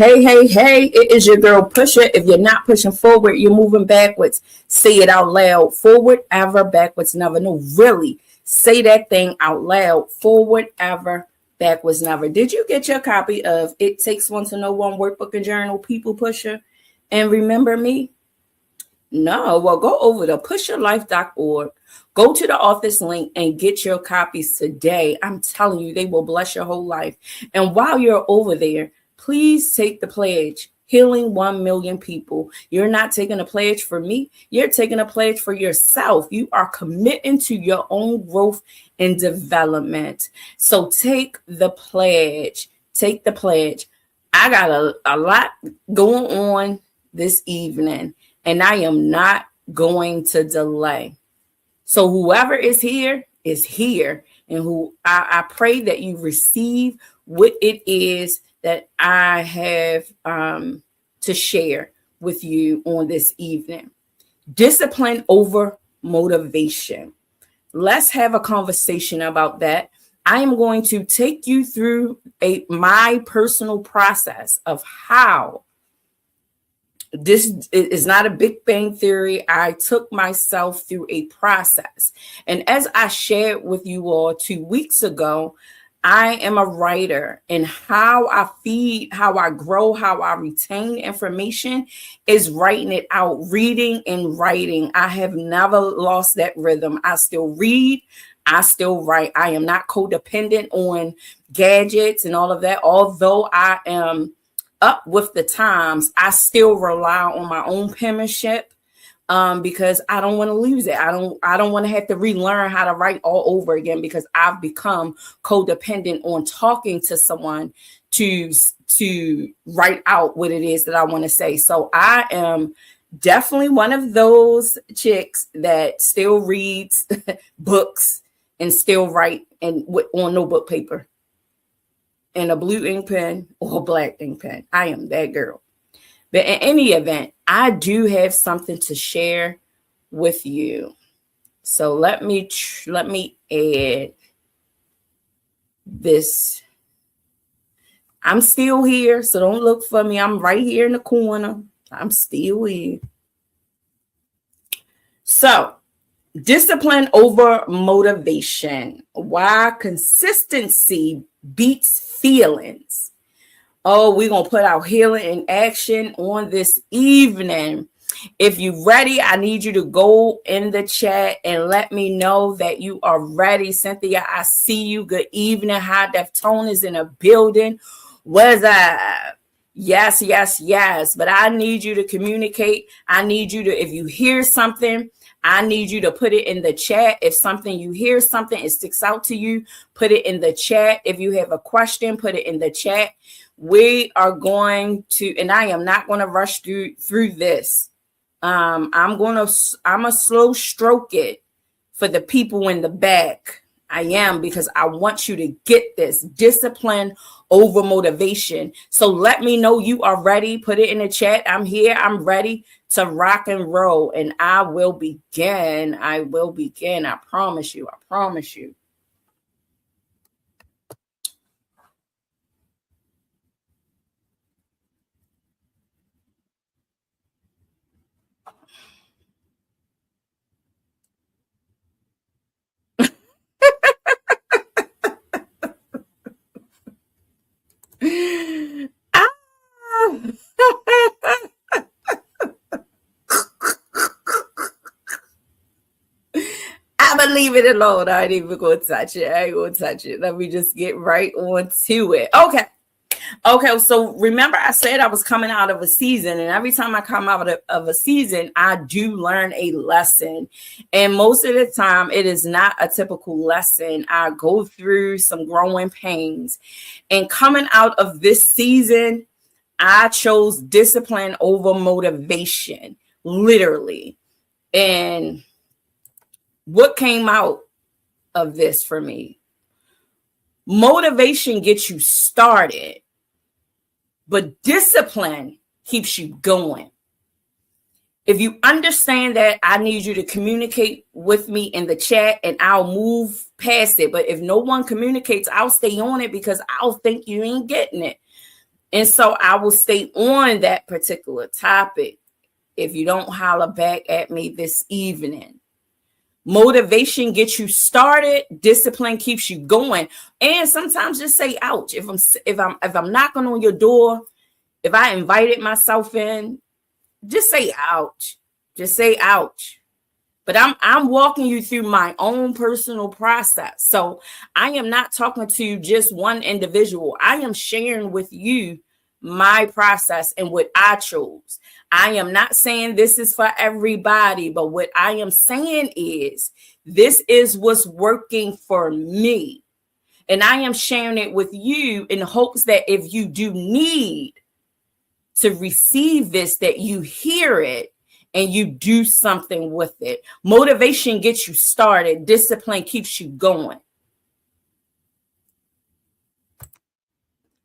Hey, it is your girl Pusher. If you're not pushing forward, you're moving backwards. Say it out loud. Forward ever, backwards never. No, really. Say that thing out loud. Forward ever, backwards never. Did you get your copy of It Takes One to Know One Workbook and Journal, People Pusher? And remember me? No, well, go over to pusherlife.org. Go to the office link and get your copies today. I'm telling you, they will bless your whole life. And while you're over there, please take the pledge. Healing 1 million people. You're not taking a pledge for me. You're taking a pledge for yourself. You are committing to your own growth and development. So take the pledge. Take the pledge. I got a lot going on this evening, and I am not going to delay. So whoever is here, and who I pray that you receive what it is that I have to share with you on this evening. Discipline over motivation. Let's have a conversation about that. I am going to take you through my personal process of how this is not a Big Bang Theory. I took myself through a process. And as I shared with you all 2 weeks ago, I am a writer, and how I feed, how I grow, how I retain information is writing it out, reading and writing. I have never lost that rhythm. I still read. I still write. I am not codependent on gadgets and all of that. Although I am up with the times, I still rely on my own penmanship. Because I don't want to lose it. I don't want to have to relearn how to write all over again, because I've become codependent on talking to someone to write out what it is that I want to say. So I am definitely one of those chicks that still reads books and still write on notebook paper and a blue ink pen or a black ink pen. I am that girl. But in any event, I do have something to share with you. So let me add this. I'm still here, so don't look for me. I'm right here in the corner. I'm still here. So, discipline over motivation. Why consistency beats feelings. Oh, we're going to put our healing in action on this evening. If you're ready, I need you to go in the chat and let me know that you are ready. Cynthia, I see you. Good evening. High Def Tone is in a building. What's up? Yes. But I need you to communicate. I need you to, if you hear something, I need you to put it in the chat. If you hear something, it sticks out to you, put it in the chat. If you have a question, put it in the chat. We are going to, and I am not going to rush through this. I'm a slow stroke it for the people in the back. I am, because I want you to get this. Discipline over motivation. So let me know you are ready. Put it in the chat. I'm here. I'm ready to rock and roll, and I will begin. I promise you. Ah. I'm gonna leave it alone. I ain't even gonna touch it. Let me just get right on to it. Okay, so remember I said I was coming out of a season, and every time I come out of a season, I do learn a lesson. And most of the time, it is not a typical lesson. I go through some growing pains. And coming out of this season, I chose discipline over motivation, literally. And what came out of this for me? Motivation gets you started, but discipline keeps you going. If you understand that, I need you to communicate with me in the chat, and I'll move past it. But if no one communicates, I'll stay on it, because I'll think you ain't getting it. And so I will stay on that particular topic if you don't holler back at me this evening. Motivation gets you started, discipline keeps you going. And sometimes just say ouch. If I'm knocking on your door, if I invited myself in, just say ouch. Just say ouch. But I'm walking you through my own personal process. So I am not talking to just one individual. I am sharing with you my process and what I chose. I am not saying this is for everybody, but what I am saying is this is what's working for me. And I am sharing it with you in hopes that if you do need to receive this, that you hear it and you do something with it. Motivation gets you started. Discipline keeps you going.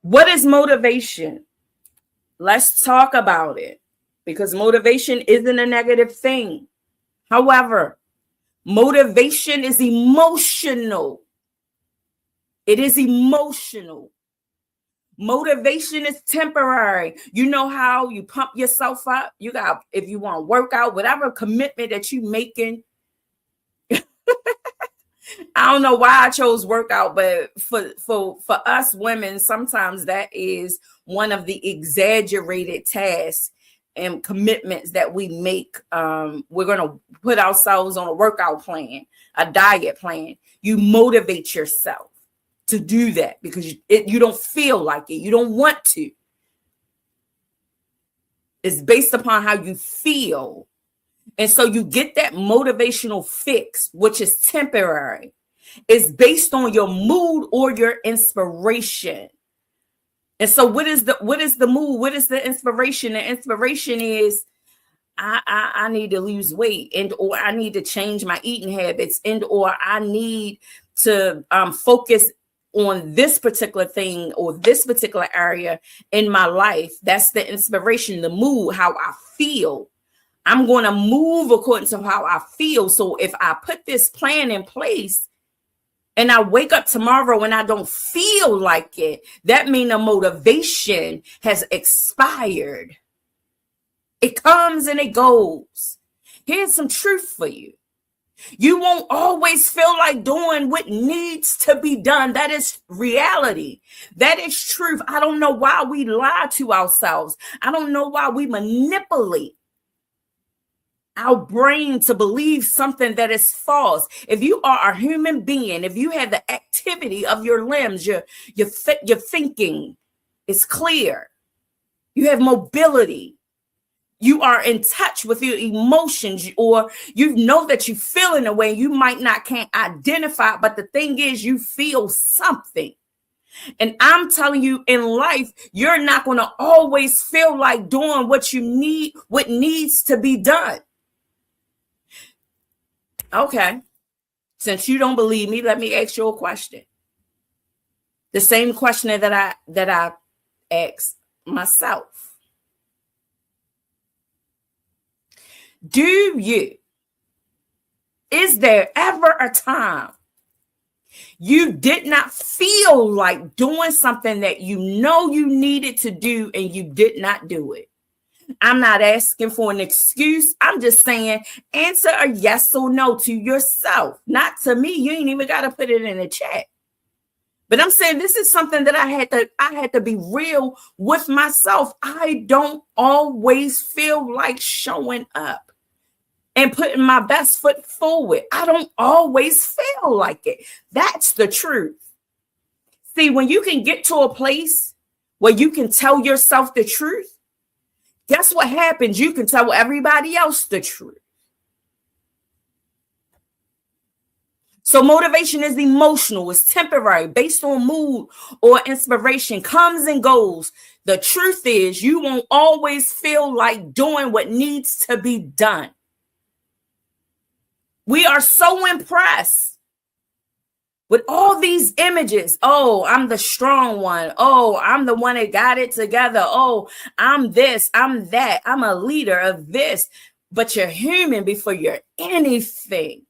What is motivation? Let's talk about it, because motivation isn't a negative thing. However, motivation is emotional. It is emotional. Motivation is temporary. You know how you pump yourself up? You got, if you want to work out, whatever commitment that you making. I don't know why I chose workout, but for us women, sometimes that is one of the exaggerated tasks and commitments that we make. We're going to put ourselves on a workout plan, a diet plan. You motivate yourself to do that because you don't feel like it. You don't want to. It's based upon how you feel. And so you get that motivational fix, which is temporary. It's based on your mood or your inspiration. And so what is the mood? What is the inspiration? The inspiration is I need to lose weight, and or I need to change my eating habits, and or I need to focus on this particular thing or this particular area in my life. That's the inspiration, the mood, how I feel. I'm going to move according to how I feel. So if I put this plan in place and I wake up tomorrow and I don't feel like it, that means the motivation has expired. It comes and it goes. Here's some truth for you. You won't always feel like doing what needs to be done. That is reality. That is truth. I don't know why we lie to ourselves. I don't know why we manipulate our brain to believe something that is false. If you are a human being, if you have the activity of your limbs, your thinking is clear. You have mobility. You are in touch with your emotions, or you know that you feel in a way you might not can't identify. But the thing is, you feel something. And I'm telling you, in life, you're not going to always feel like doing what you need, what needs to be done. Okay. Since you don't believe me, let me ask you a question. The same question that I asked myself. Is there ever a time you did not feel like doing something that you know you needed to do and you did not do it? I'm not asking for an excuse. I'm just saying answer a yes or no to yourself, not to me. You ain't even got to put it in the chat. But I'm saying this is something that I had to be real with myself. I don't always feel like showing up and putting my best foot forward. I don't always feel like it. That's the truth. See, when you can get to a place where you can tell yourself the truth, guess what happens? You can tell everybody else the truth. So motivation is emotional, it's temporary, based on mood or inspiration, comes and goes. The truth is you won't always feel like doing what needs to be done. We are so impressed with all these images. Oh, I'm the strong one. Oh, I'm the one that got it together. Oh, I'm this, I'm that. I'm a leader of this. But you're human before you're anything.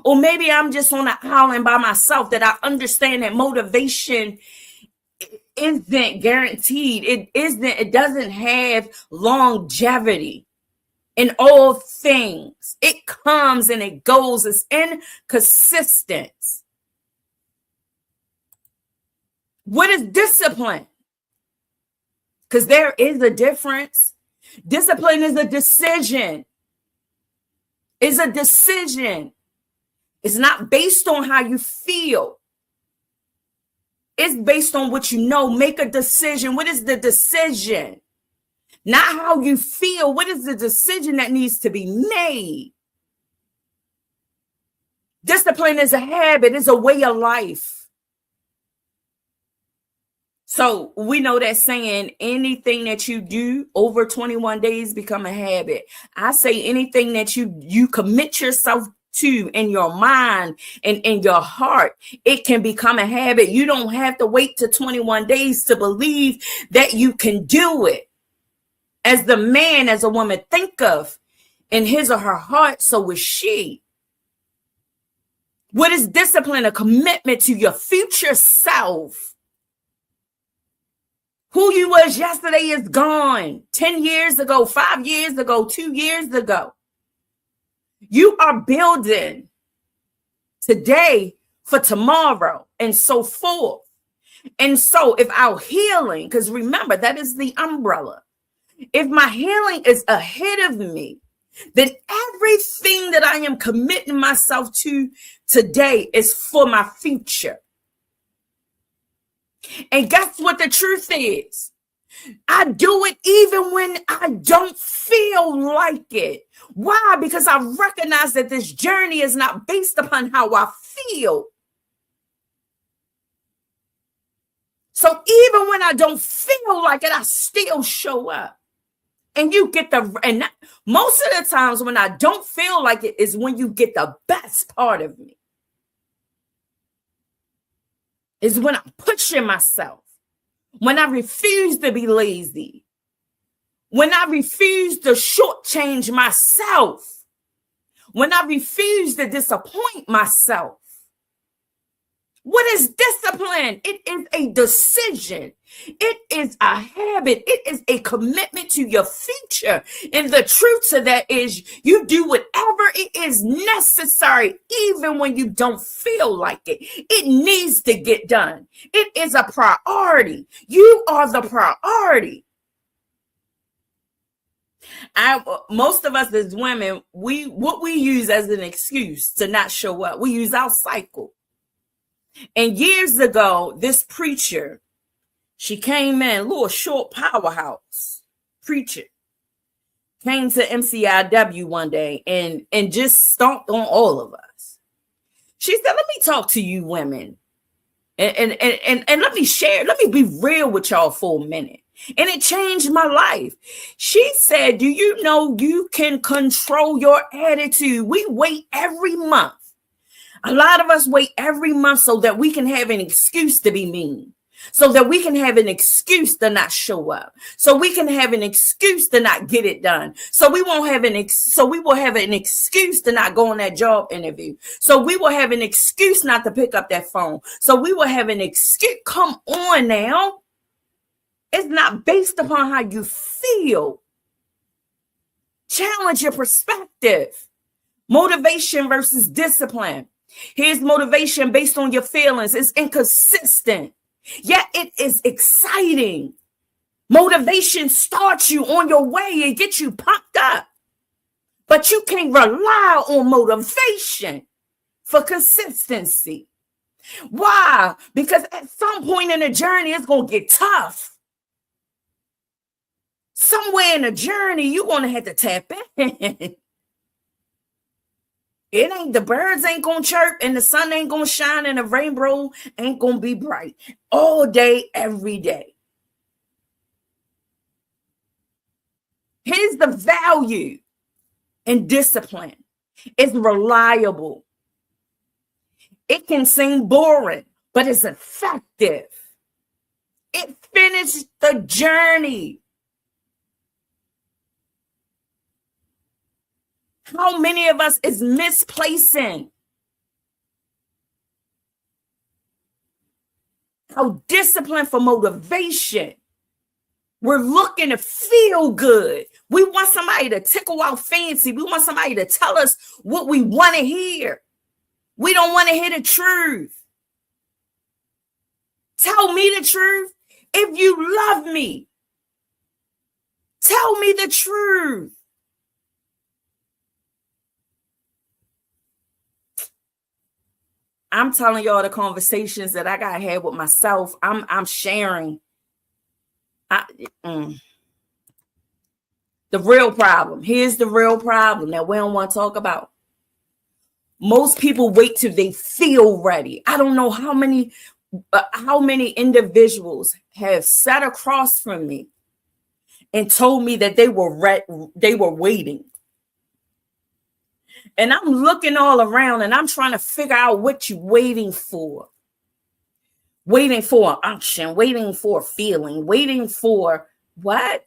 Or maybe I'm just on an island by myself, that I understand that motivation isn't guaranteed. It doesn't have longevity in all things. It comes and it goes. It's inconsistent. What is discipline? Because there is a difference. Discipline is a decision. It's a decision. It's not based on how you feel. It's based on what you know. Make a decision. What is the decision? Not how you feel. What is the decision that needs to be made? Discipline is a habit. It's a way of life. So we know that saying, anything that you do over 21 days become a habit. I say anything that you commit yourself to in your mind and in your heart, it can become a habit. You don't have to wait to 21 days to believe that you can do it. As the man, as a woman think of in his or her heart, so is she. What is discipline? A commitment to your future self. Who you was yesterday is gone. 10 years ago, 5 years ago, 2 years ago. You are building today for tomorrow and so forth. And so if our healing, because remember, that is the umbrella. If my healing is ahead of me, then everything that I am committing myself to today is for my future. And guess what the truth is? I do it even when I don't feel like it. Why? Because I recognize that this journey is not based upon how I feel. So even when I don't feel like it, I still show up. And you get most of the times when I don't feel like it is when you get the best part of me. Is when I'm pushing myself, when I refuse to be lazy, when I refuse to shortchange myself, when I refuse to disappoint myself. What is discipline? It is a decision. It is a habit. It is a commitment to your future. And the truth to that is you do whatever it is necessary, even when you don't feel like it. It needs to get done. It is a priority. You are the priority. Most of us as women, what we use as an excuse to not show up, we use our cycle. And years ago, this preacher, she came in, little short powerhouse preacher, came to MCIW one day and just stomped on all of us. She said, let me talk to you women. And let me share, let me be real with y'all for a minute. And it changed my life. She said, do you know you can control your attitude? We wait every month. A lot of us wait every month so that we can have an excuse to be mean, so that we can have an excuse to not show up, so we can have an excuse to not get it done, so we will have an excuse to not go on that job interview, so we will have an excuse not to pick up that phone, so we will have an excuse. Come on now. It's not based upon how you feel. Challenge your perspective. Motivation versus discipline. Here's motivation based on your feelings. It's inconsistent, yet it is exciting. Motivation starts you on your way and gets you pumped up. But you can't rely on motivation for consistency. Why? Because at some point in the journey, it's going to get tough. Somewhere in the journey, you're going to have to tap in. It ain't, the birds ain't gonna chirp and the sun ain't gonna shine and the rainbow ain't gonna be bright all day, every day. Here's the value in discipline. It's reliable. It can seem boring, but it's effective. It finished the journey. How many of us is misplacing? How discipline for motivation. We're looking to feel good. We want somebody to tickle our fancy. We want somebody to tell us what we want to hear. We don't want to hear the truth. Tell me the truth. If you love me, tell me the truth. I'm telling y'all the conversations that I got had with myself. I'm sharing. The real problem. Here's the real problem that we don't want to talk about. Most people wait till they feel ready. I don't know how many individuals have sat across from me and told me that they were waiting. And I'm looking all around and I'm trying to figure out what you're waiting for. Waiting for an unction, waiting for a feeling, waiting for what?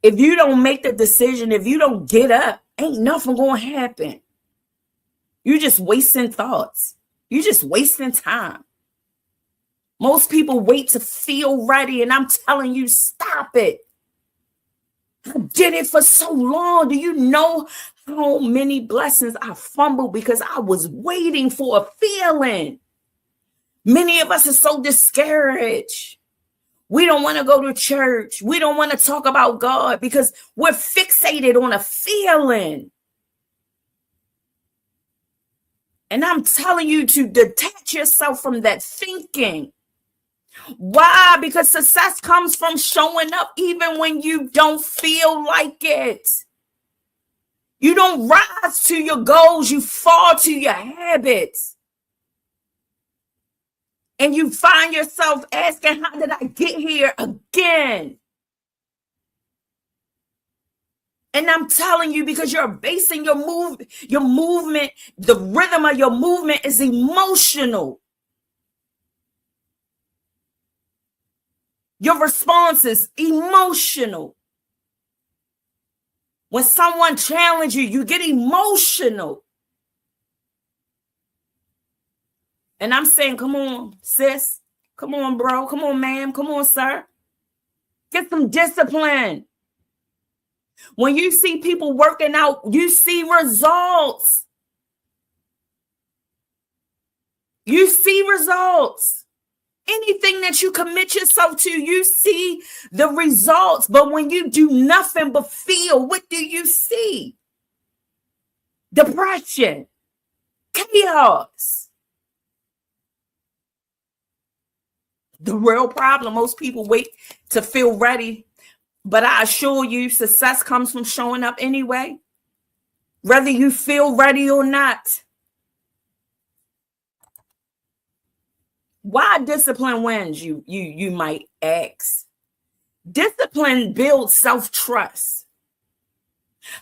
If you don't make the decision, if you don't get up, ain't nothing going to happen. You're just wasting thoughts. You're just wasting time. Most people wait to feel ready, and I'm telling you, stop it. I did it for so long. Do you know how many blessings I fumbled because I was waiting for a feeling? Many of us are so discouraged. We don't want to go to church. We don't want to talk about God because we're fixated on a feeling. And I'm telling you to detach yourself from that thinking. Why? Because success comes from showing up even when you don't feel like it. You don't rise to your goals, you fall to your habits. And you find yourself asking, how did I get here again? And I'm telling you, because you're basing your movement, the rhythm of your movement is emotional. Your response is emotional. When someone challenges you, you get emotional. And I'm saying, come on, sis. Come on, bro. Come on, ma'am. Come on, sir. Get some discipline. When you see people working out, you see results. You see results. Anything that you commit yourself to, you see the results. But when you do nothing but feel, what do you see? Depression, chaos. The real problem, most people wait to feel ready. But I assure you, success comes from showing up anyway, whether you feel ready or not. Why discipline wins, you might ask. Discipline builds self-trust.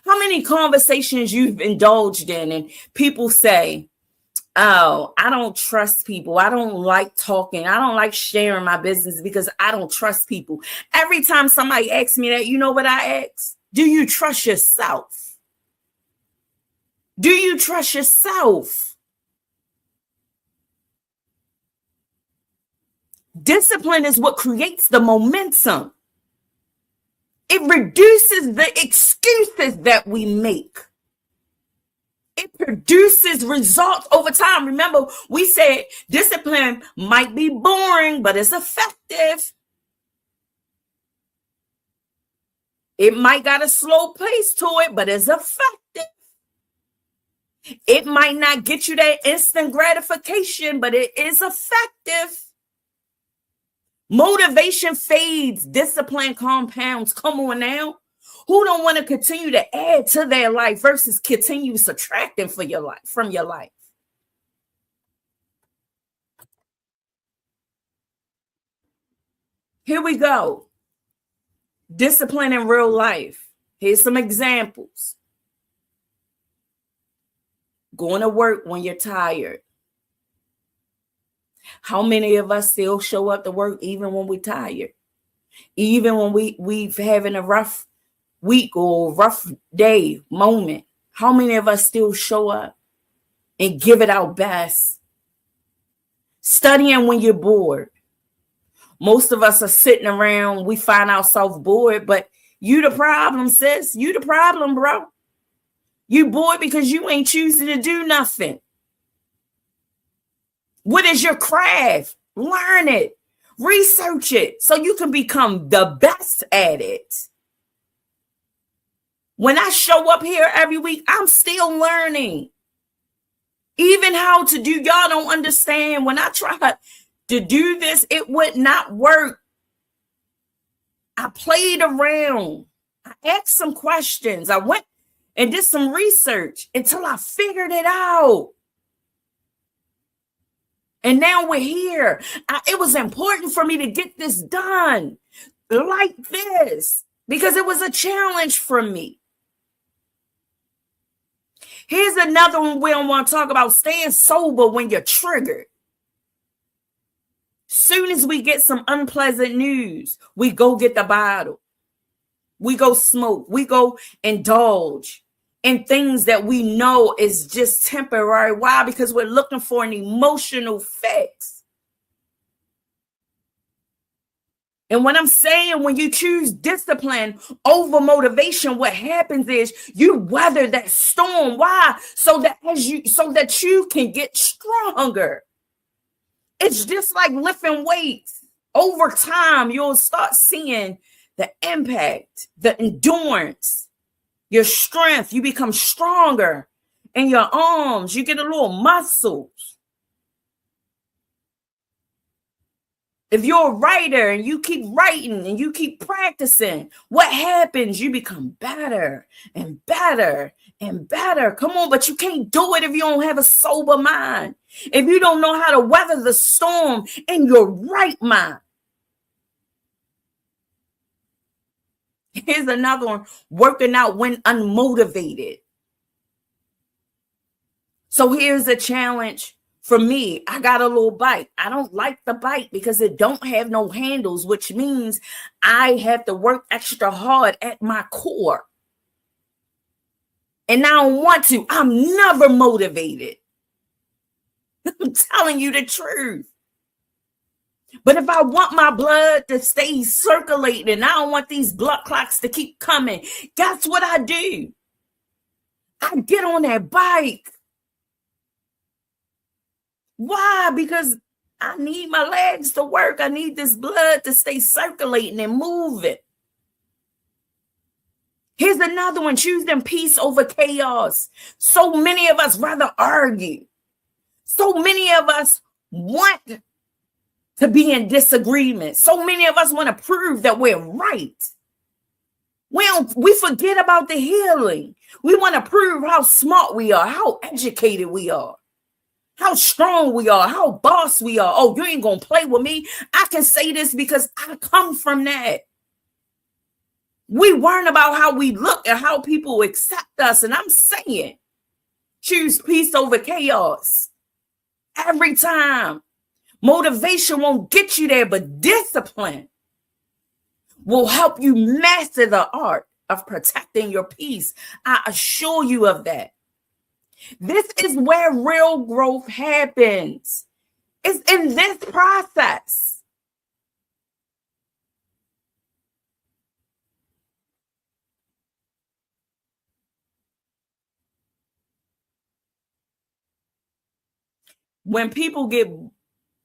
How many conversations you've indulged in and people say, oh, I don't trust people. I don't like talking. I don't like sharing my business because I don't trust people. Every time somebody asks me that, you know what I ask? Do you trust yourself? Do you trust yourself? Discipline is what creates the momentum. It reduces the excuses that we make. It produces results over time. Remember, we said discipline might be boring, but it's effective. It might got a slow pace to it, but it's effective. It might not get you that instant gratification, but it is effective. Motivation fades, discipline compounds. Come on now. Who don't want to continue to add to their life versus continue subtracting from your life? Here we go. Discipline in real life. Here's some examples. Going to work when you're tired. How many of us still show up to work even when we're tired? Even when we've having a rough week or rough day moment? How many of us still show up and give it our best? Studying when you're bored. Most of us are sitting around, we find ourselves bored, but you the problem, sis. You the problem, bro. You bored because you ain't choosing to do nothing. What is your craft? Learn it. Research it so you can become the best at it. When I show up here every week, I'm still learning. Even how to do, y'all don't understand. When I tried to do this, it would not work. I played around. I asked some questions. I went and did some research until I figured it out. And now we're here. It was important for me to get this done like this because it was a challenge for me. Here's another one we don't want to talk about: staying sober when you're triggered. Soon as we get some unpleasant news, we go get the bottle. We go smoke. We go indulge in things that we know is just temporary. Why? Because we're looking for an emotional fix. And when I'm saying when you choose discipline over motivation, what happens is you weather that storm. Why? So that you can get stronger. It's just like lifting weights. Over time, you'll start seeing the impact, the endurance, your strength. You become stronger in your arms. You get a little muscles. If you're a writer and you keep writing and you keep practicing, what happens? You become better and better and better. Come on, but you can't do it if you don't have a sober mind. If you don't know how to weather the storm in your right mind. Here's another one: working out when unmotivated. So here's a challenge. For me, I got a little bike. I don't like the bike because it don't have no handles, which means I have to work extra hard at my core. And I don't want to. I'm never motivated. I'm telling you the truth. But if I want my blood to stay circulating, and I don't want these blood clots to keep coming, guess what I do? I get on that bike. Why? Because I need my legs to work. I need this blood to stay circulating and moving. Here's another one: choosing peace over chaos. So many of us rather argue. So many of us want to be in disagreement. So many of us want to prove that we're right. We forget about the healing. We want to prove how smart we are, how educated we are, how strong we are, how boss we are. Oh, you ain't going to play with me. I can say this because I come from that. We learn about how we look and how people accept us. And I'm saying, choose peace over chaos. Every time. Motivation won't get you there, but discipline will help you master the art of protecting your peace. I assure you of that. This is where real growth happens. It's in this process. When people get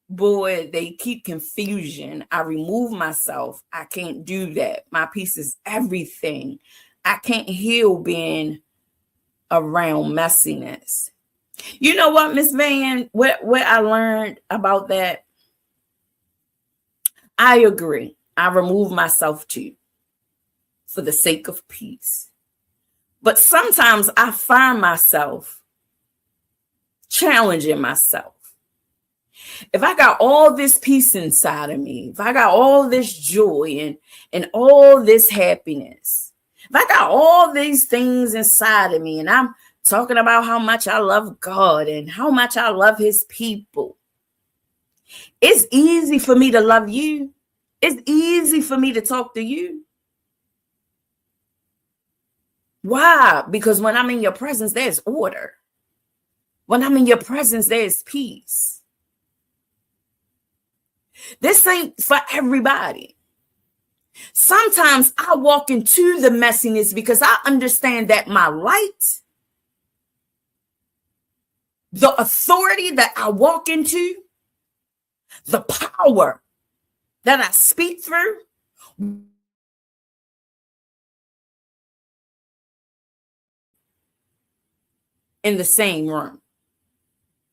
bored, they keep confusion. I remove myself. I can't do that. My peace is everything. I can't heal being around messiness. You know what, Miss Van, what I learned about that, I agree. I remove myself too for the sake of peace. But sometimes I find myself challenging myself. If I got all this peace inside of me, if I got all this joy and all this happiness, if I got all these things inside of me and I'm talking about how much I love God and how much I love his people, it's easy for me to love you. It's easy for me to talk to you. Why? Because when I'm in your presence, there's order. When I'm in your presence, there's peace. This ain't for everybody. Sometimes I walk into the messiness because I understand that my light, the authority that I walk into, the power that I speak through, in the same room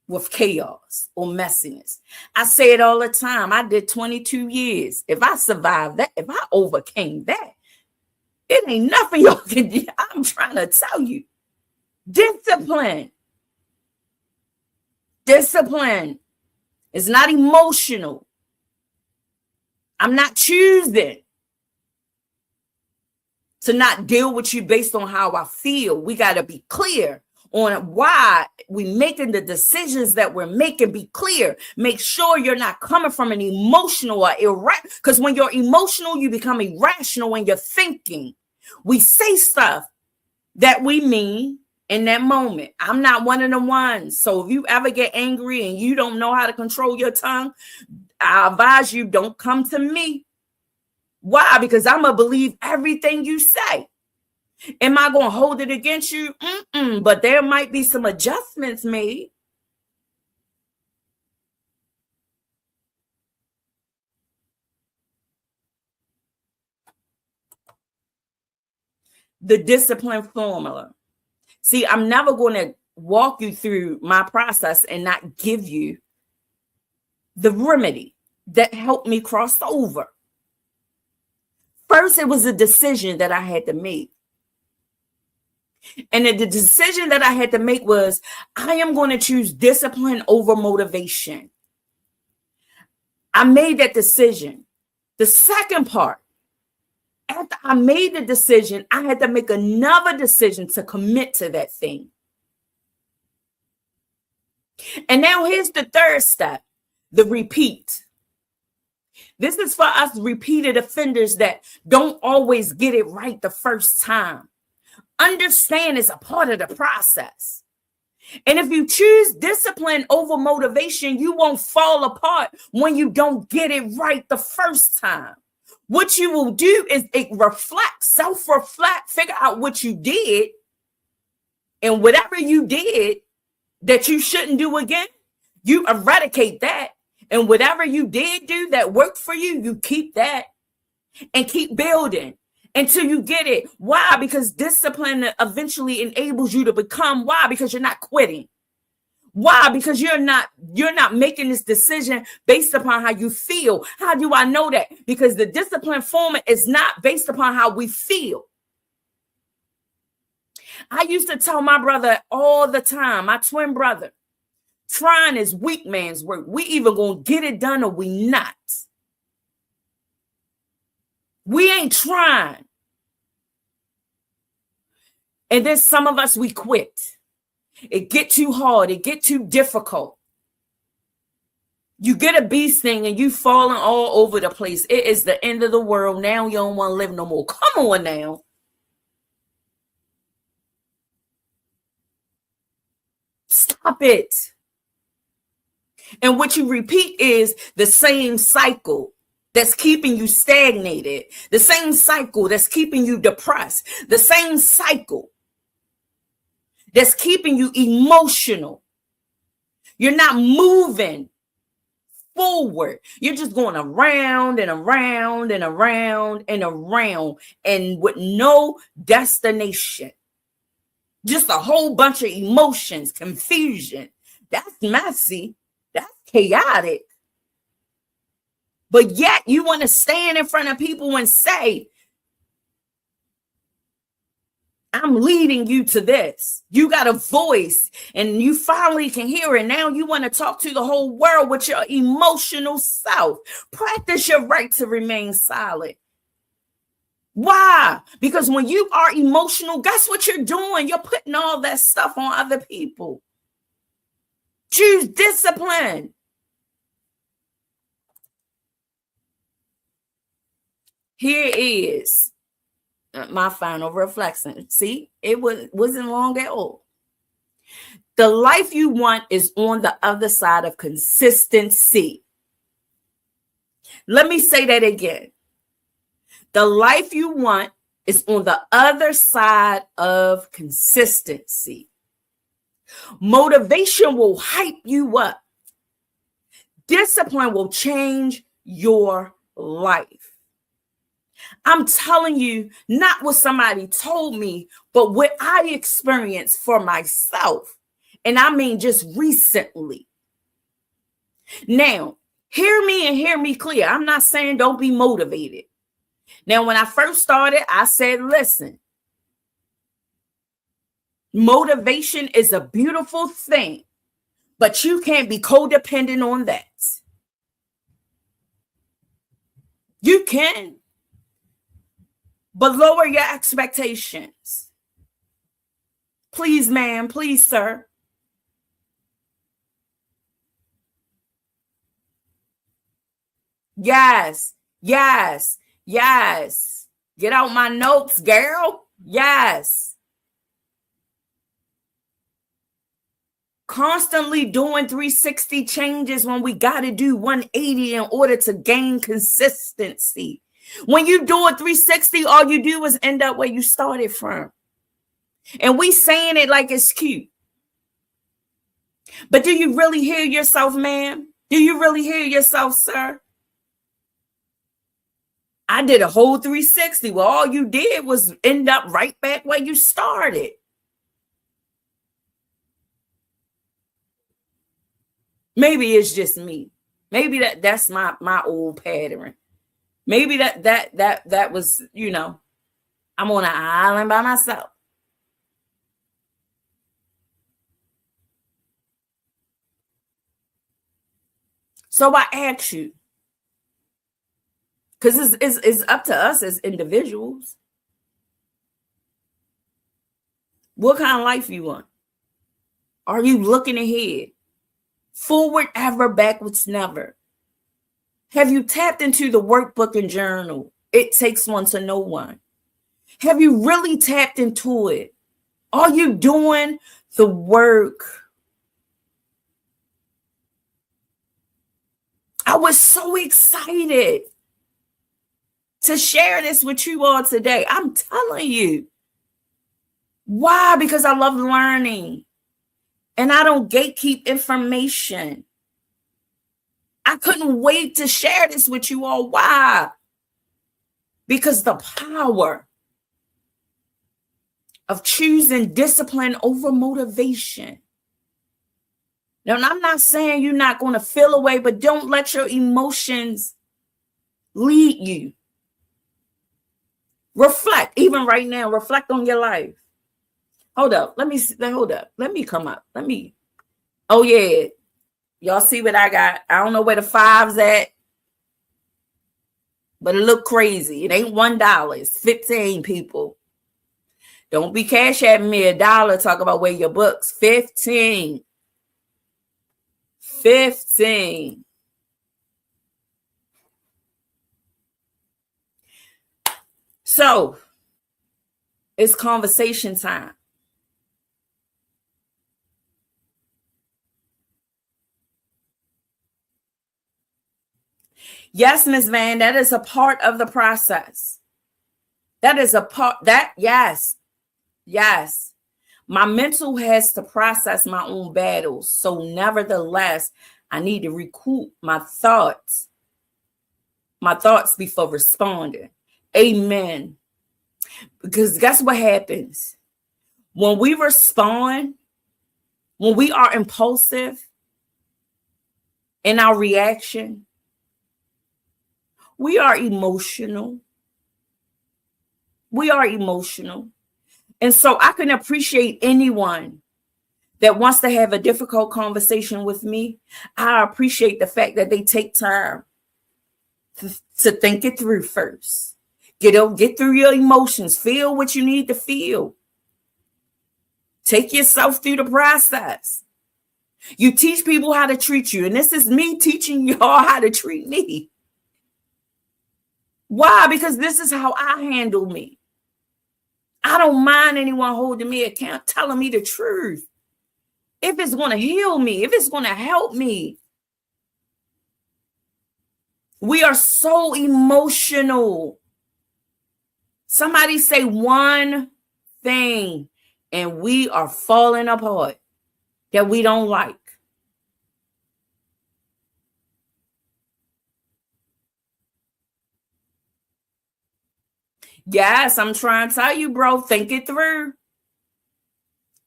with chaos or messiness. I say it all the time. I did 22 years. If I survived that, if I overcame that, it ain't nothing y'all can do. I'm trying to tell you. Discipline. Discipline is not emotional. I'm not choosing to not deal with you based on how I feel. We got to be clear on why we making the decisions that we're making. Be clear. Make sure you're not coming from an emotional or irrational, because when you're emotional, you become irrational when you're thinking. We say stuff that we mean in that moment. I'm not one of the ones. So if you ever get angry and you don't know how to control your tongue, I advise you, don't come to me. Why? Because I'm going to believe everything you say. Am I going to hold it against you? But there might be some adjustments made. The discipline formula. See, I'm never going to walk you through my process and not give you the remedy that helped me cross over. First, it was a decision that I had to make. And the decision that I had to make was, I am going to choose discipline over motivation. I made that decision. The second part, after I made the decision, I had to make another decision to commit to that thing. And now here's the third step, the repeat. This is for us repeated offenders that don't always get it right the first time. Understand it's a part of the process. And if you choose discipline over motivation, you won't fall apart when you don't get it right the first time. What you will do is self-reflect, figure out what you did, and whatever you did that you shouldn't do again, you eradicate that. And whatever you did do that worked for you, you keep that and keep building until you get it. Why? Because discipline eventually enables you to become. Why? Because you're not quitting. Why? Because you're not making this decision based upon how you feel. How do I know that? Because the discipline formula is not based upon how we feel. I used to tell my brother all the time, my twin brother, trying is weak man's work. We either gonna get it done or we not. We ain't trying. And then some of us, we quit. It get too hard. It get too difficult. You get a bee sting and you falling all over the place. It is the end of the world. Now you don't want to live no more. Come on now. Stop it. And what you repeat is the same cycle that's keeping you stagnated. The same cycle that's keeping you depressed. The same cycle that's keeping you emotional. You're not moving forward. You're just going around and around and around and around and with no destination. Just a whole bunch of emotions, confusion. That's messy. That's chaotic. But yet you want to stand in front of people and say, I'm leading you to this. You got a voice and you finally can hear it. Now you want to talk to the whole world with your emotional self. Practice your right to remain silent. Why? Because when you are emotional, guess what you're doing? You're putting all that stuff on other people. Choose discipline. Here is my final reflection. See, it wasn't long at all. The life you want is on the other side of consistency. Let me say that again. The life you want is on the other side of consistency. Motivation will hype you up. Discipline will change your life. I'm telling you, not what somebody told me, but what I experienced for myself. And I mean just recently. Now, hear me and hear me clear. I'm not saying don't be motivated. Now, when I first started, I said, listen, motivation is a beautiful thing, but you can't be codependent on that. You can, but lower your expectations. Please, ma'am, please, sir. Yes, yes, yes. Get out my notes, girl. Yes. Constantly doing 360 changes when we got to do 180 in order to gain consistency. When you do a 360, all you do is end up where you started from. And we saying it like it's cute. But do you really hear yourself, ma'am? Do you really hear yourself, sir? I did a whole 360. Well, all you did was end up right back where you started. Maybe it's just me. Maybe that's my old pattern. Maybe that was, I'm on an island by myself. So I ask you, because it's up to us as individuals. What kind of life you want? Are you looking ahead? Forward ever, backwards never. Have you tapped into the workbook and journal? It takes one to know one. Have you really tapped into it? Are you doing the work? I was so excited to share this with you all today. I'm telling you. Why? Because I love learning. And I don't gatekeep information. I couldn't wait to share this with you all. Why? Because the power of choosing discipline over motivation. Now, I'm not saying you're not going to feel away, but don't let your emotions lead you. Reflect, even right now, reflect on your life. Hold up. Let me come up. Oh, yeah. Y'all see what I got? I don't know where the 5's at, but it look crazy. It ain't $1. It's 15 people. Don't be cash at me $1. Talk about where your books. 15. So it's conversation time. Yes, Ms. Van, that is a part of the process. Yes. My mental has to process my own battles. So nevertheless, I need to recoup my thoughts before responding. Amen. Because guess what happens? When we respond, when we are impulsive in our reaction, we are emotional. And so I can appreciate anyone that wants to have a difficult conversation with me. I appreciate the fact that they take time to think it through first. Get through your emotions. Feel what you need to feel. Take yourself through the process. You teach people how to treat you. And this is me teaching y'all how to treat me. Why? Because this is how I handle me. I don't mind anyone holding me account, telling me the truth. If it's going to heal me, if it's going to help me. We are so emotional. Somebody say one thing and we are falling apart that we don't like. Yes, I'm trying to tell you, bro. Think it through.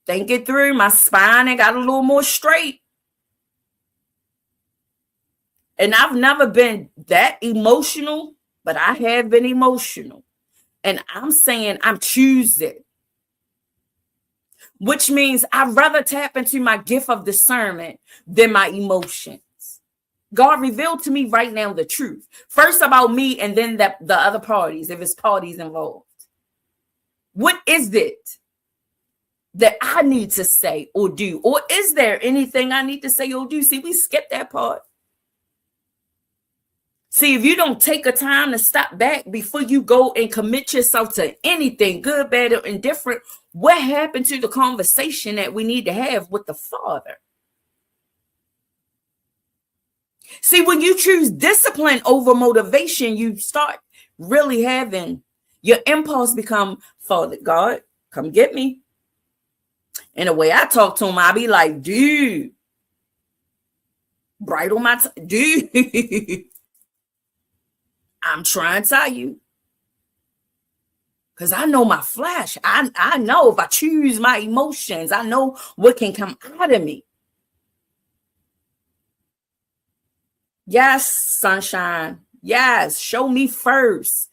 Think it through. My spine ain't got a little more straight. And I've never been that emotional, but I have been emotional. And I'm saying I'm choosing, which means I'd rather tap into my gift of discernment than my emotions. God revealed to me right now the truth. First about me and then the other parties, if it's parties involved. What is it that I need to say or do? Or is there anything I need to say or do? See, we skip that part. See, if you don't take a time to stop back before you go and commit yourself to anything, good, bad, or indifferent, what happened to the conversation that we need to have with the Father? See, when you choose discipline over motivation, you start really having your impulse become, Father God, come get me. And the way I talk to him, I be like, dude, bridle my dude. I'm trying to tell you. Because I know my flesh. I know if I choose my emotions, I know what can come out of me. Yes, sunshine. Yes, show me first.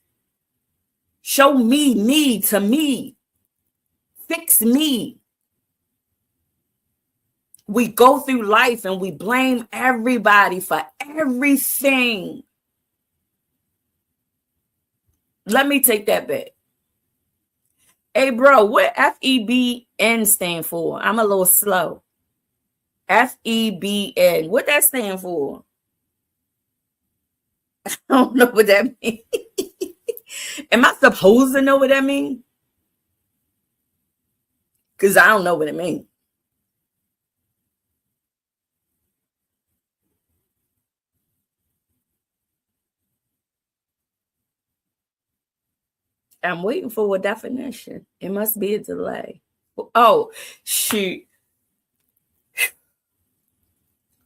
Show me to me. Fix me. We go through life and we blame everybody for everything. Let me take that back. Hey, bro, what FEBN stand for? I'm a little slow. FEBN. What that stand for? I don't know what that means. Am I supposed to know what that means? Because I don't know what it means. I'm waiting for a definition. It must be a delay. Oh, shoot.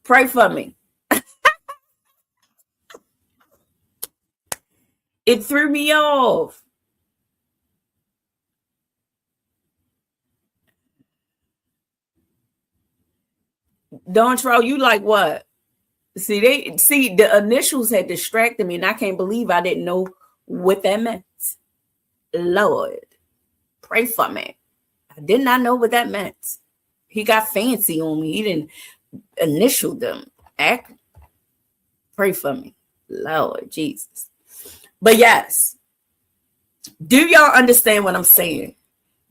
Pray for me. It threw me off. Don't troll, you like what? See, the initials had distracted me, and I can't believe I didn't know what that meant. Lord, pray for me. I did not know what that meant. He got fancy on me. He didn't initial them. Pray for me. Lord Jesus. But yes, do y'all understand what I'm saying?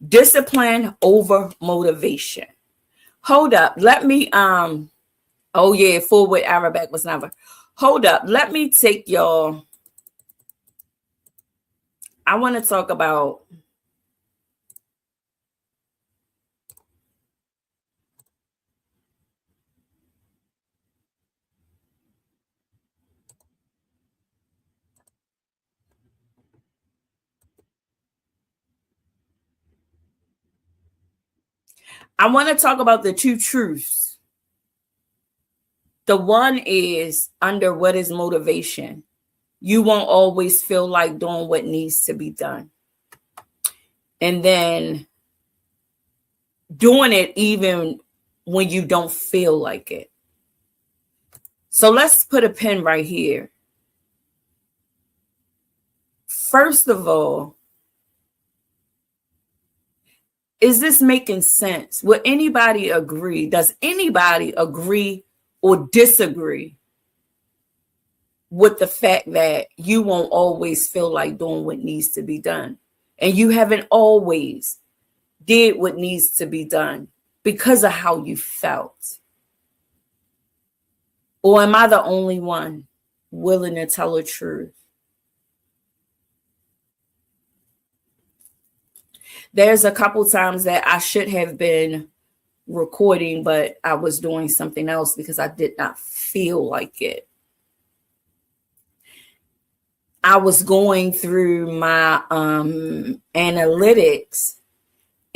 Discipline over motivation. Hold up. Let me oh yeah, forward arrow back was never. Hold up. Let me take y'all. I want to talk about the two truths. The one is under what is motivation. You won't always feel like doing what needs to be done. And then doing it even when you don't feel like it. So let's put a pin right here. First of all, is this making sense? Would anybody agree? Does anybody agree or disagree with the fact that you won't always feel like doing what needs to be done? And you haven't always did what needs to be done because of how you felt? Or am I the only one willing to tell the truth? There's a couple times that I should have been recording, but I was doing something else because I did not feel like it. I was going through my analytics,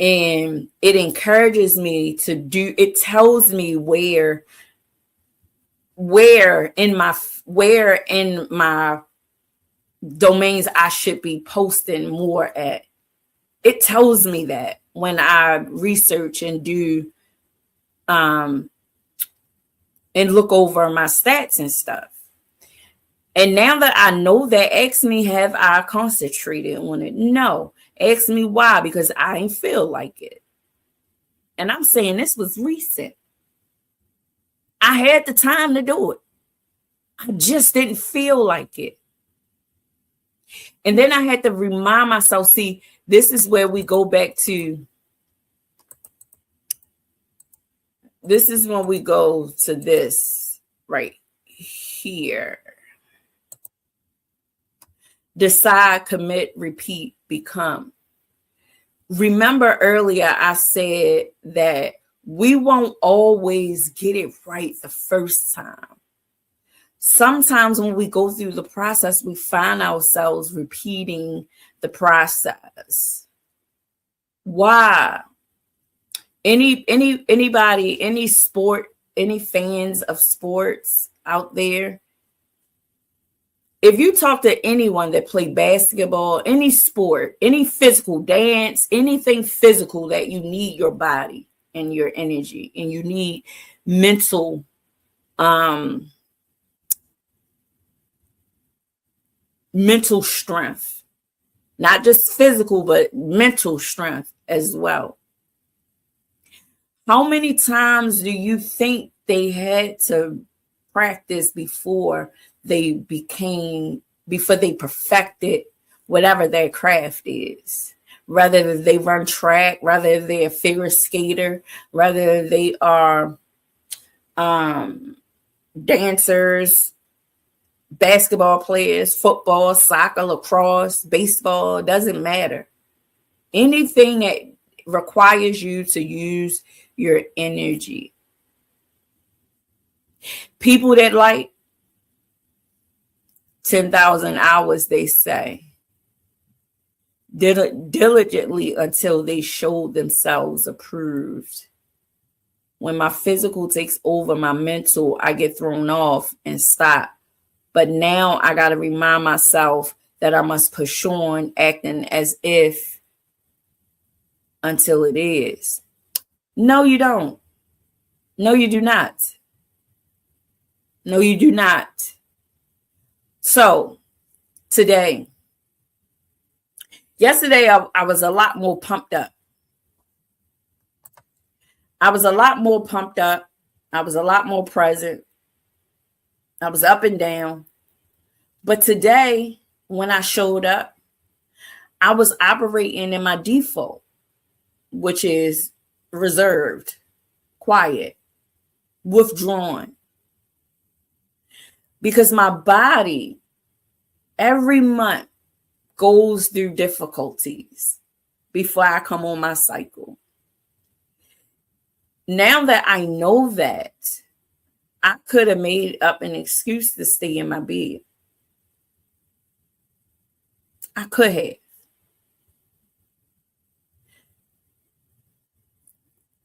and it encourages me to do, it tells me where in my domains I should be posting more at. It tells me that when I research and do and look over my stats and stuff. And now that I know that, ask me, have I concentrated on it? No. Ask me why, because I ain't feel like it. And I'm saying this was recent. I had the time to do it. I just didn't feel like it. And then I had to remind myself, see, this is where we go back to, this is when we go to this right here. Decide, commit, repeat, become. Remember earlier I said that we won't always get it right the first time. Sometimes when we go through the process, we find ourselves repeating the process. Why? Anybody, any sport, any fans of sports out there? If you talk to anyone that play basketball, any sport, any physical dance, anything physical that you need your body and your energy, and you need mental strength, not just physical, but mental strength as well. How many times do you think they had to practice before they perfected whatever their craft is? Whether they run track, whether they're a figure skater, whether they are dancers, basketball players, football, soccer, lacrosse, baseball, doesn't matter. Anything that requires you to use your energy. People that like 10,000 hours, they say, diligently until they showed themselves approved. When my physical takes over my mental, I get thrown off and stop. But now I got to remind myself that I must push on, acting as if until it is. No, you don't. No, you do not. No, you do not. So yesterday, I was a lot more pumped up. I was a lot more pumped up. I was a lot more present. I was up and down. But today, when I showed up, I was operating in my default, which is reserved, quiet, withdrawn. Because my body every month goes through difficulties before I come on my cycle. Now that I know that, I could have made up an excuse to stay in my bed. I could have.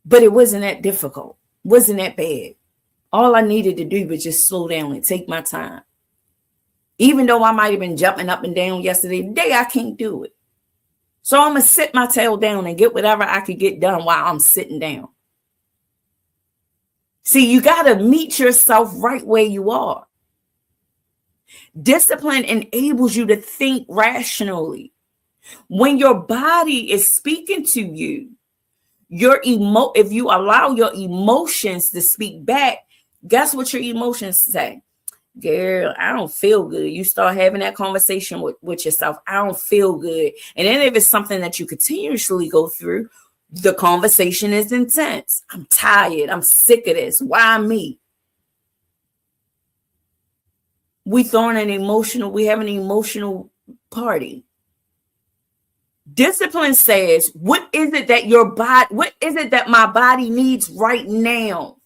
But it wasn't that difficult. Wasn't that bad. All I needed to do was just slow down and take my time. Even though I might have been jumping up and down yesterday, today I can't do it. So I'm going to sit my tail down and get whatever I could get done while I'm sitting down. See, you got to meet yourself right where you are. Discipline enables you to think rationally. When your body is speaking to you, if you allow your emotions to speak back, guess what your emotions say? Girl, I don't feel good. You start having that conversation with yourself. I don't feel good. And then if it's something that you continuously go through, the conversation is intense. I'm tired. I'm sick of this. Why me? We have an emotional party. Discipline says, what is it that my body needs right now?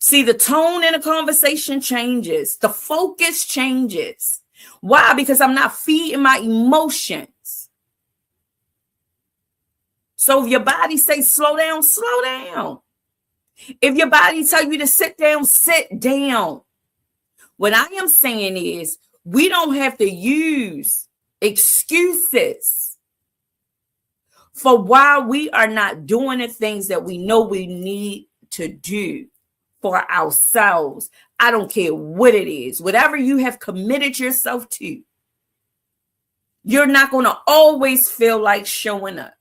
See, the tone in a conversation changes. The focus changes. Why? Because I'm not feeding my emotions. So if your body says slow down, slow down. If your body tell you to sit down, sit down. What I am saying is we don't have to use excuses for why we are not doing the things that we know we need to do for ourselves. I don't care what it is. Whatever you have committed yourself to, you're not going to always feel like showing up.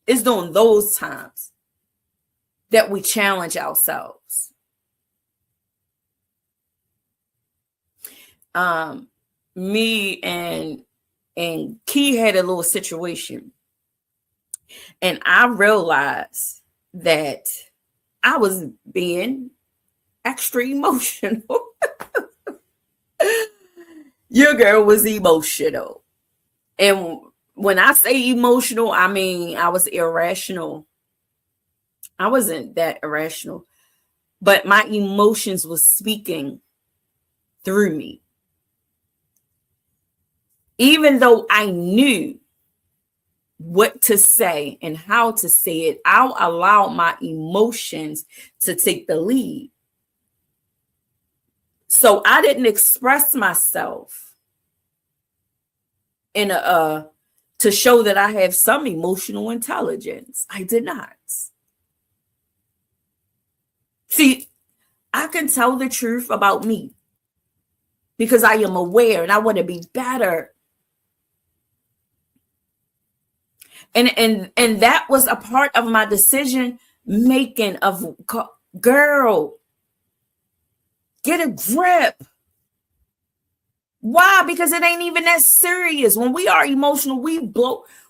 It's during those times that we challenge ourselves. Me and Key had a little situation, and I realized that I was being extra emotional. Your girl was emotional, and when I say emotional, I mean I was irrational. I wasn't that irrational, but my emotions was speaking through me. Even though I knew what to say and how to say it, I'll allow my emotions to take the lead. So I didn't express myself in to show that I have some emotional intelligence. I did not. See, I can tell the truth about me because I am aware and I want to be better. And that was a part of my decision making of, girl, get a grip. Why? Because it ain't even that serious. When we are emotional,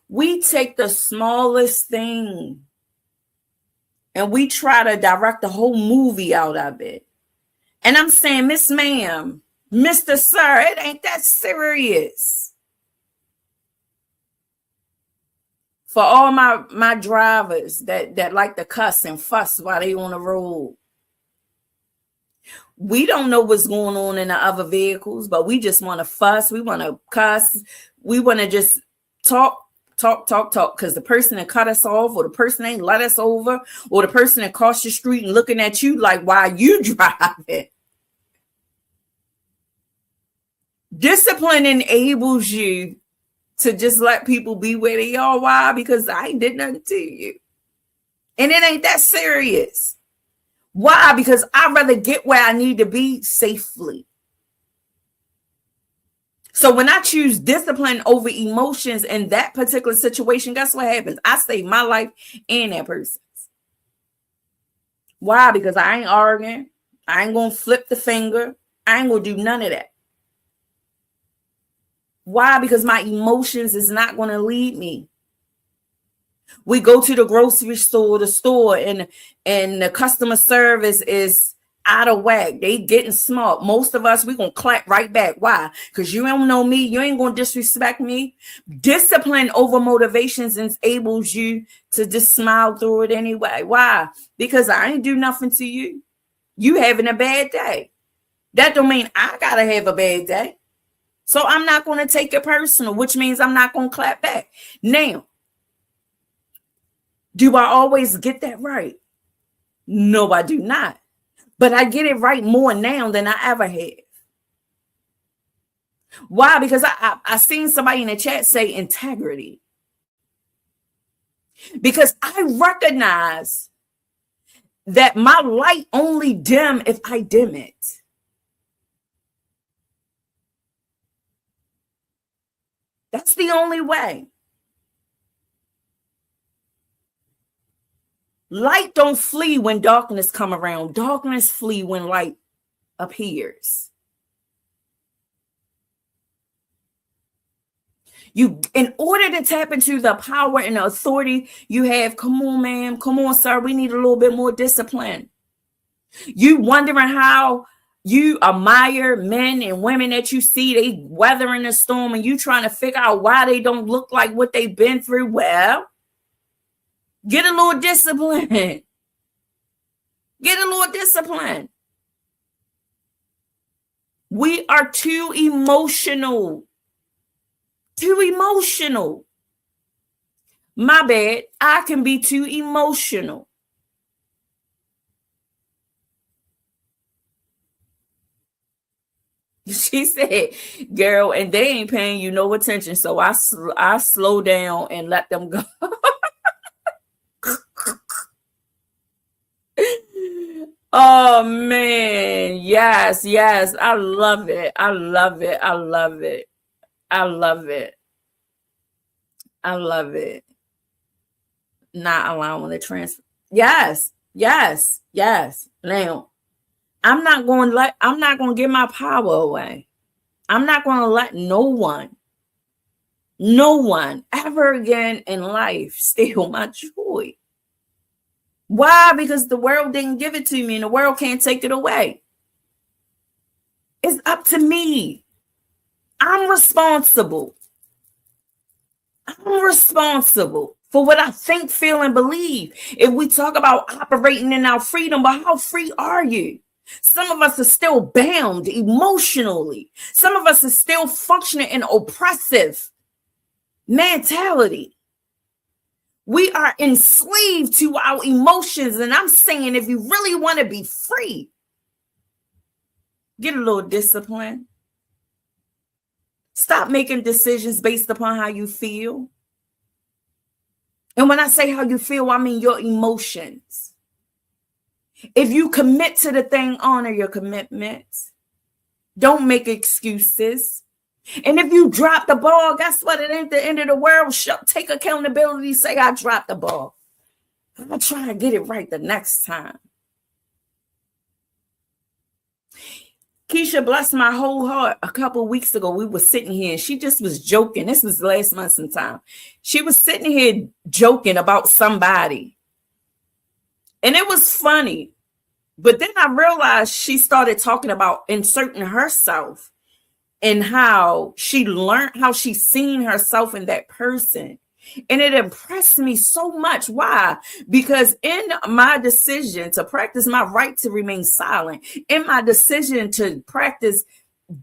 we take the smallest thing and we try to direct the whole movie out of it. And I'm saying, Miss Ma'am, Mr. Sir, it ain't that serious. For all my drivers that like to cuss and fuss while they on the road. We don't know what's going on in the other vehicles, but we just want to fuss. We want to cuss. We want to just talk, because the person that cut us off, or the person ain't let us over, or the person that crossed the street and looking at you like, why are you driving? Discipline enables you to just let people be where they are. Why? Because I ain't did nothing to you. And it ain't that serious. Why? Because I'd rather get where I need to be safely. So when I choose discipline over emotions in that particular situation, guess what happens? I save my life and that person's. Why? Because I ain't arguing. I ain't going to flip the finger. I ain't going to do none of that. Why? Because my emotions is not going to lead me. We go to the grocery store, and the customer service is out of whack. They getting smart. Most of us, we going to clap right back. Why? Because you don't know me. You ain't going to disrespect me. Discipline over motivations enables you to just smile through it anyway. Why? Because I ain't do nothing to you. You having a bad day. That don't mean I got to have a bad day. So I'm not going to take it personal, which means I'm not going to clap back. Now, do I always get that right? No, I do not. But I get it right more now than I ever have. Why? Because I seen somebody in the chat say integrity. Because I recognize that my light only dim if I dim it. That's the only way. Light don't flee when darkness come around. Darkness flee when light appears. In order to tap into the power and the authority you have, come on, ma'am, come on, sir, we need a little bit more discipline. You wondering how you admire men and women that you see, they weathering the storm, and you trying to figure out why they don't look like what they've been through. Well, get a little discipline. Get a little discipline. We are too emotional. Too emotional. My bad. I can be too emotional. She said, girl, and they ain't paying you no attention. So I slow down and let them go. Oh man. Yes, yes. I love it. I love it. I love it. I love it. I love it. Not allowing the transfer. Yes, yes, yes. Now, I'm not going to give my power away. I'm not going to let no one ever again in life steal my joy. Why? Because the world didn't give it to me and the world can't take it away. It's up to me. I'm responsible. I'm responsible for what I think, feel, and believe. If we talk about operating in our freedom, but how free are you? Some of us are still bound emotionally. Some of us are still functioning in oppressive mentality. We are enslaved to our emotions. And I'm saying, if you really want to be free, get a little discipline. Stop making decisions based upon how you feel. And when I say how you feel, I mean your emotions. If you commit to the thing, honor your commitments. Don't make excuses. And if you drop the ball, guess what? It ain't the end of the world. Take accountability. Say, I dropped the ball. I'm going to try to get it right the next time. Keisha, bless my whole heart. A couple of weeks ago, we were sitting here and she just was joking. This was last month sometime. She was sitting here joking about somebody. And it was funny. But then I realized she started talking about inserting herself and how she learned, how she seen herself in that person. And it impressed me so much. Why? Because in my decision to practice my right to remain silent, in my decision to practice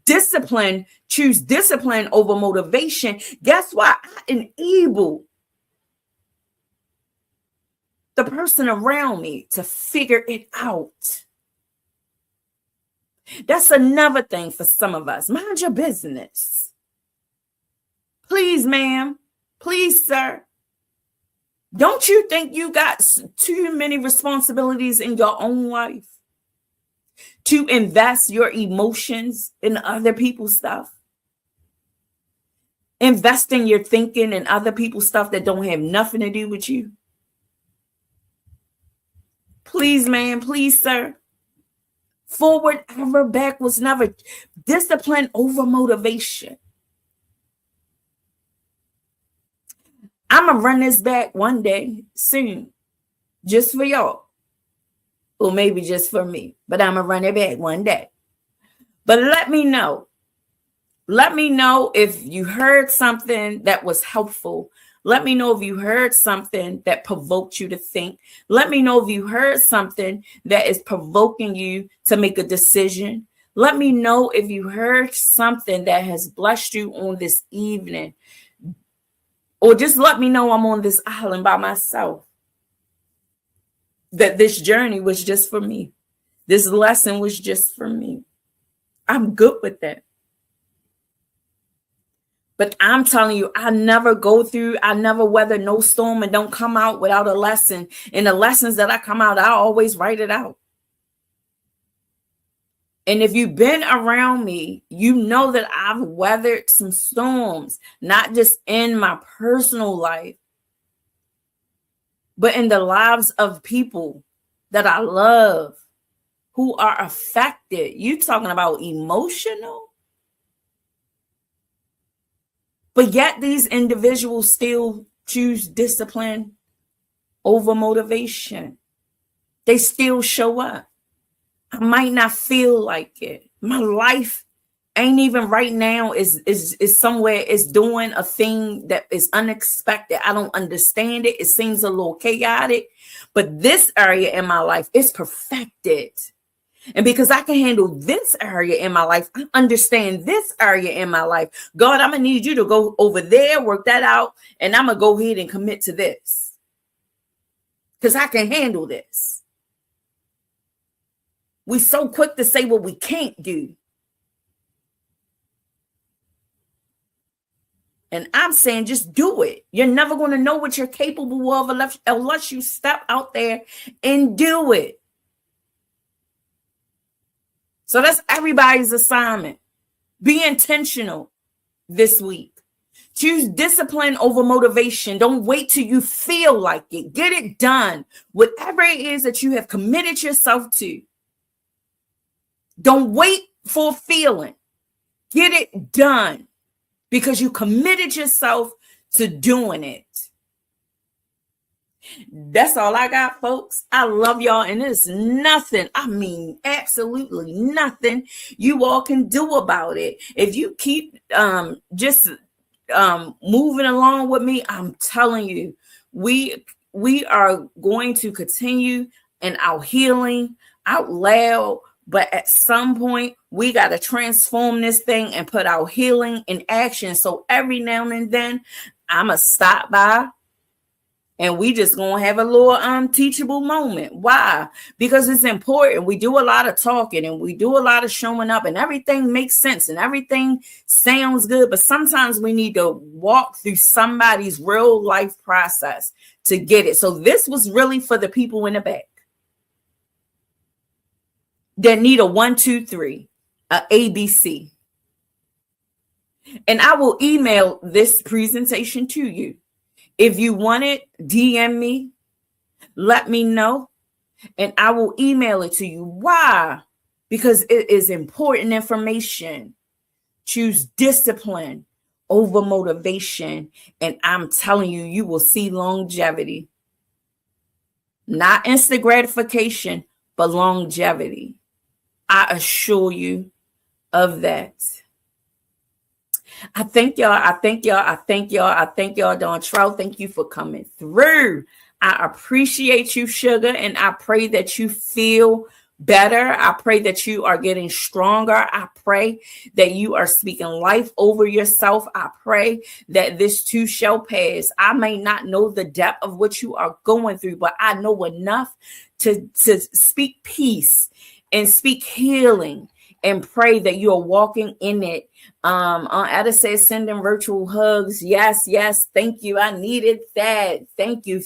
discipline, choose discipline over motivation, guess what? I enable the person around me to figure it out. That's another thing for some of us. Mind your business. Please, ma'am. Please, sir. Don't you think you got too many responsibilities in your own life to invest your emotions in other people's stuff? Investing your thinking in other people's stuff that don't have nothing to do with you? Please, ma'am. Please, sir. Forward ever, backwards never. Discipline over motivation. I'm going to run this back one day soon, just for y'all. Or maybe just for me. But I'm going to run it back one day. But let me know. Let me know if you heard something that was helpful. Let me know if you heard something that provoked you to think. Let me know if you heard something that is provoking you to make a decision. Let me know if you heard something that has blessed you on this evening. Or just let me know I'm on this island by myself. That this journey was just for me. This lesson was just for me. I'm good with that. But I'm telling you, I never weather no storm and don't come out without a lesson. And the lessons that I come out, I always write it out. And if you've been around me, you know that I've weathered some storms, not just in my personal life, but in the lives of people that I love who are affected. You talking about emotional? But yet these individuals still choose discipline over motivation. They still show up. I might not feel like it. My life ain't even right now is somewhere is doing a thing that is unexpected. I don't understand it. It seems a little chaotic, but this area in my life is perfected. And because I can handle this area in my life, I understand this area in my life. God, I'm going to need you to go over there, work that out, and I'm going to go ahead and commit to this because I can handle this. We're so quick to say what we can't do. And I'm saying just do it. You're never going to know what you're capable of unless you step out there and do it. So that's everybody's assignment. Be intentional this week. Choose discipline over motivation. Don't wait till you feel like it. Get it done. Whatever it is that you have committed yourself to. Don't wait for a feeling. Get it done because you committed yourself to doing it. That's all I got, folks. I love y'all, and there's nothing, I mean, absolutely nothing you all can do about it. If you keep just moving along with me, I'm telling you, we are going to continue in our healing out loud. But at some point, we got to transform this thing and put our healing in action. So every now and then, I'm going to stop by and we just going to have a little teachable moment. Why? Because it's important. We do a lot of talking and we do a lot of showing up and everything makes sense and everything sounds good. But sometimes we need to walk through somebody's real life process to get it. So this was really for the people in the back that need a 1, 2, 3, a ABC. And I will email this presentation to you. If you want it, DM me, let me know, and I will email it to you. Why? Because it is important information. Choose discipline over motivation, and I'm telling you, you will see longevity. Not instant gratification, but longevity. I assure you of that. I thank y'all. I thank y'all. I thank y'all. I thank y'all, Don Trout. Thank you for coming through. I appreciate you, sugar, and I pray that you feel better. I pray that you are getting stronger. I pray that you are speaking life over yourself. I pray that this too shall pass. I may not know the depth of what you are going through, but I know enough to speak peace and speak healing and pray that you are walking in it. Ada says sending virtual hugs. Yes, thank you. I needed that. Thank you.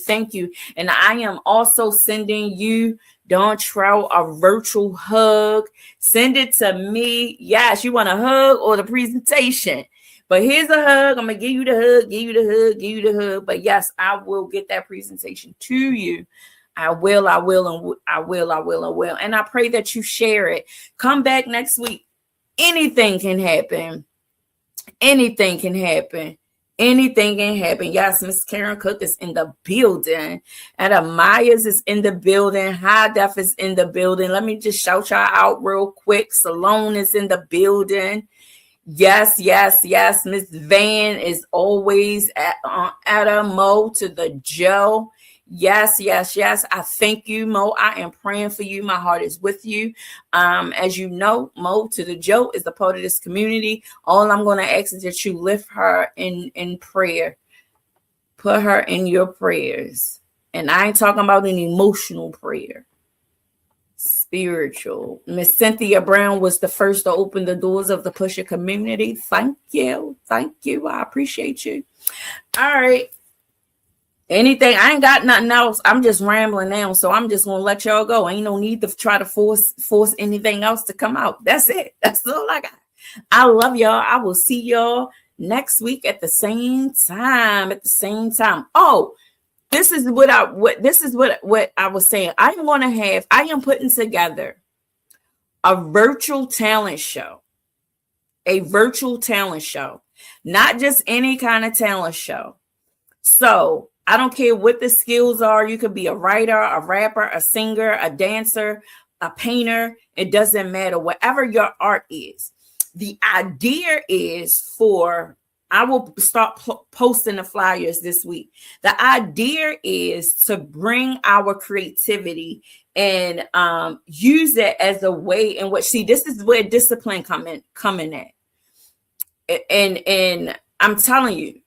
And I am also sending you, Don Trout, a virtual hug. Send it to me. Yes, you want a hug or the presentation? But here's a hug. I'm gonna give you the hug. But yes, I will get that presentation to you. I will. And I pray that you share it. Come back next week. Anything can happen. Yes, Miss Karen Cook is in the building. Ada Myers is in the building. High Def is in the building. Let me just shout y'all out real quick. Salone is in the building. Yes. Miss Van is always at Ada Mo to the Joe. Yes. I thank you, Mo. I am praying for you. My heart is with you. As you know, Mo to the Joe is a part of this community. All I'm going to ask is that you lift her in prayer. Put her in your prayers. And I ain't talking about an emotional prayer. Spiritual. Miss Cynthia Brown was the first to open the doors of the PUS'HER community. Thank you. I appreciate you. All right. Anything, I ain't got nothing else. I'm just rambling now, so I'm just gonna let y'all go. Ain't no need to try to force anything else to come out. That's it. That's all I got. I love y'all. I will see y'all next week at the same time. Oh, this is what I was saying. I am putting together a virtual talent show. Not just any kind of talent show. So I don't care what the skills are. You could be a writer, a rapper, a singer, a dancer, a painter. It doesn't matter. Whatever your art is. the idea is for, I will start posting the flyers this week. The idea is to bring our creativity and use it as a way in which, see, this is where discipline coming at. And I'm telling you,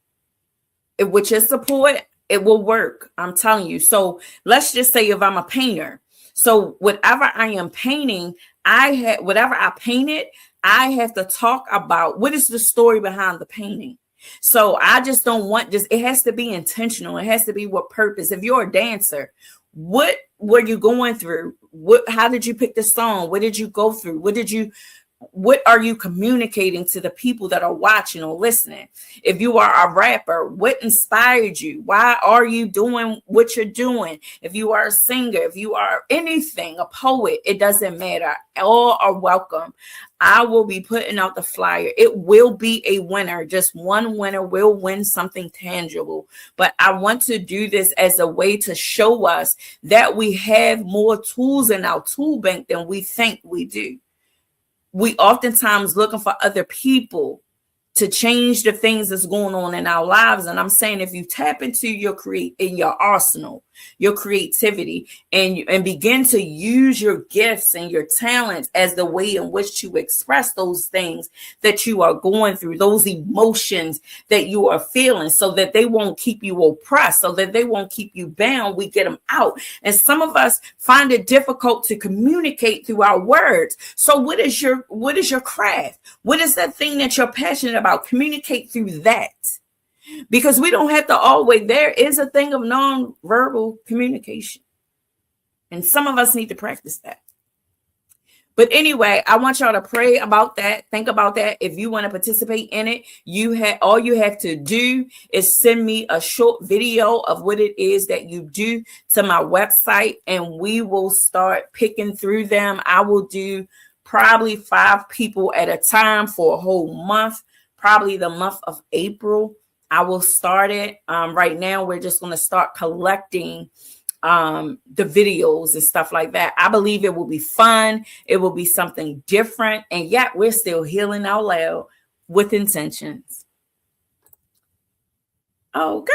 with your support, it will work. I'm telling you. So let's just say if I'm a painter, so whatever I am painting, whatever I painted, I have to talk about what is the story behind the painting. So I just don't want just, it has to be intentional. It has to be with purpose. If you're a dancer, what were you going through? How did you pick the song? What did you go through? What are you communicating to the people that are watching or listening? If you are a rapper, what inspired you? Why are you doing what you're doing? If you are a singer, if you are anything, a poet, it doesn't matter. All are welcome. I will be putting out the flyer. It will be a winner. Just one winner will win something tangible. But I want to do this as a way to show us that we have more tools in our tool bank than we think we do. We oftentimes looking for other people to change the things that's going on in our lives. And I'm saying, if you tap into your arsenal, your creativity, and begin to use your gifts and your talents as the way in which to express those things that you are going through, those emotions that you are feeling, so that they won't keep you oppressed, so that they won't keep you bound, we get them out. And some of us find it difficult to communicate through our words. So what is your craft? What is that thing that you're passionate about? Communicate through that. Because we don't have to always, there is a thing of non-verbal communication. And some of us need to practice that. But anyway, I want y'all to pray about that. Think about that. If you want to participate in it, all you have to do is send me a short video of what it is that you do to my website, and we will start picking through them. I will do probably 5 people at a time for a whole month, probably the month of April. I will start it. Right now, we're just going to start collecting the videos and stuff like that. I believe it will be fun. It will be something different. And yet we're still healing out loud with intentions. Okay.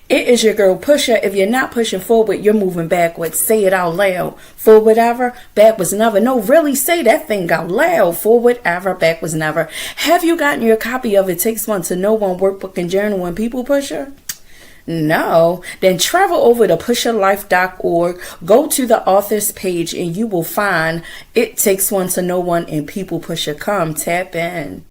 It is your girl Pusher. If you're not pushing forward, you're moving backwards. Say it out loud. Forward ever, backwards never. No, really say that thing out loud. Forward ever, backwards never. Have you gotten your copy of It Takes One to Know One workbook and journal and People Pusher? No, then travel over to pusherlife.org, go to the author's page, and you will find It Takes One to Know One and People Pusher. Come tap in.